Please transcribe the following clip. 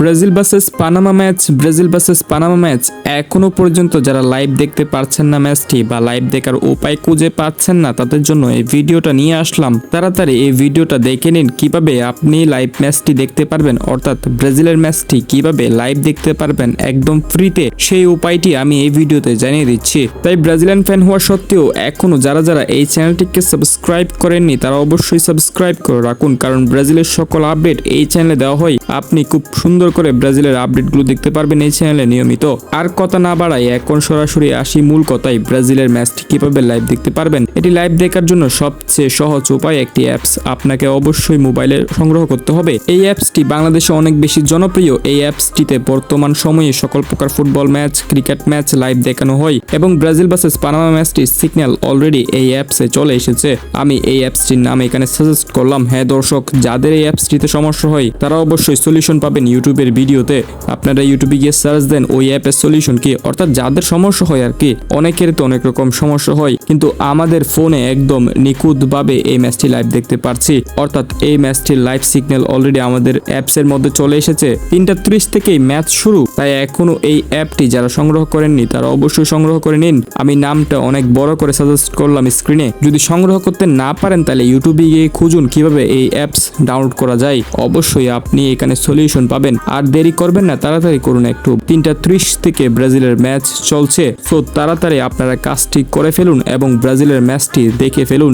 Brazil versus Panama match এখনো পর্যন্ত যারা লাইভ দেখতে পারছেন না ম্যাচটি বা লাইভ দেখার উপায় খুঁজে পাচ্ছেন না তাদের জন্য এই ভিডিওটা নিয়ে আসলাম। তাড়াতাড়ি এই ভিডিওটা দেখে নিন কিভাবে আপনি লাইভ ম্যাচটি দেখতে পারবেন, অর্থাৎ ব্রাজিলের ম্যাচটি কিভাবে লাইভ দেখতে পারবেন একদম ফ্রিতে, সেই উপায়টি আমি এই ভিডিওতে জানিয়ে দিচ্ছি। তাই ব্রাজিলিয়ান ফ্যান হওয়া সত্ত্বেও এখনো যারা এই চ্যানেলটিকে সাবস্ক্রাইব করেননি তারা অবশ্যই সাবস্ক্রাইব করে রাখুন, কারণ ব্রাজিলের সকল আপডেট এই চ্যানেলে দেওয়া হয়। আপনি খুব সুন্দর করে ব্রাজিলের আপডেটগুলো দেখতে পারবেন এই চ্যানেলে নিয়মিত। আর কথা না বাড়াই এখন সরাসরি আসি মূল কথায়, ব্রাজিলের ম্যাচটি কিভাবে লাইভ দেখতে পারবেন। এটি লাইভ দেখার জন্য সবচেয়ে সহজ উপায় একটি অ্যাপস আপনাকে অবশ্যই মোবাইলে সংগ্রহ করতে হবে। এই অ্যাপসটি বাংলাদেশে অনেক বেশি জনপ্রিয়। এই অ্যাপসটিতে বর্তমান সময়ে সকল প্রকার football match, cricket match live দেখানো হয় এবং ব্রাজিল ভার্সেস পানামা ম্যাচটির সিগন্যাল অলরেডি এই অ্যাপসে চলে এসেছে। আমি এই অ্যাপসটির নাম এখানে সাজেস্ট করলাম। হ্যাঁ দর্শক, যাদের এই অ্যাপসটিতে সমস্যা হয় তারা অবশ্যই সলিউশন পাবেন ইউটিউবের ভিডিওতে। আপনারা ইউটিউবে গিয়ে সার্চ দেন ওই অ্যাপের সলিউশন কি, অর্থাৎ যাদের সমস্যা হয় আর কি। অনেকের তো অনেক রকম সমস্যা হয়, কিন্তু আমাদের ফোনে একদম নিখুঁতভাবে এই ম্যাচটি লাইভ দেখতে পারছি, অর্থাৎ এই ম্যাচটির লাইভ সিগন্যাল অলরেডি আমাদের অ্যাপসের মধ্যে চলে এসেছে। 3:30 থেকেই ম্যাচ শুরু, তাই এখনো এই অ্যাপটি যারা সংগ্রহ করেননি তারা অবশ্যই সংগ্রহ করে নিন। আমি নামটা অনেক বড় করে সাজেস্ট করলাম স্ক্রিনে। যদি সংগ্রহ করতে না পারেন তাহলে ইউটিউবে গিয়ে খুঁজুন কিভাবে এই অ্যাপস ডাউনলোড করা যায়। অবশ্যই আপনি এখানে সলিউশন পাবেন। আর দেরি করবেন না, তাড়াতাড়ি করুন একটু। 3:30 থেকে ব্রাজিলের ম্যাচ চলছে, সো তাড়াতাড়ি আপনারা কাজটি করে ফেলুন এবং ব্রাজিলের ম্যাচটি দেখে ফেলুন।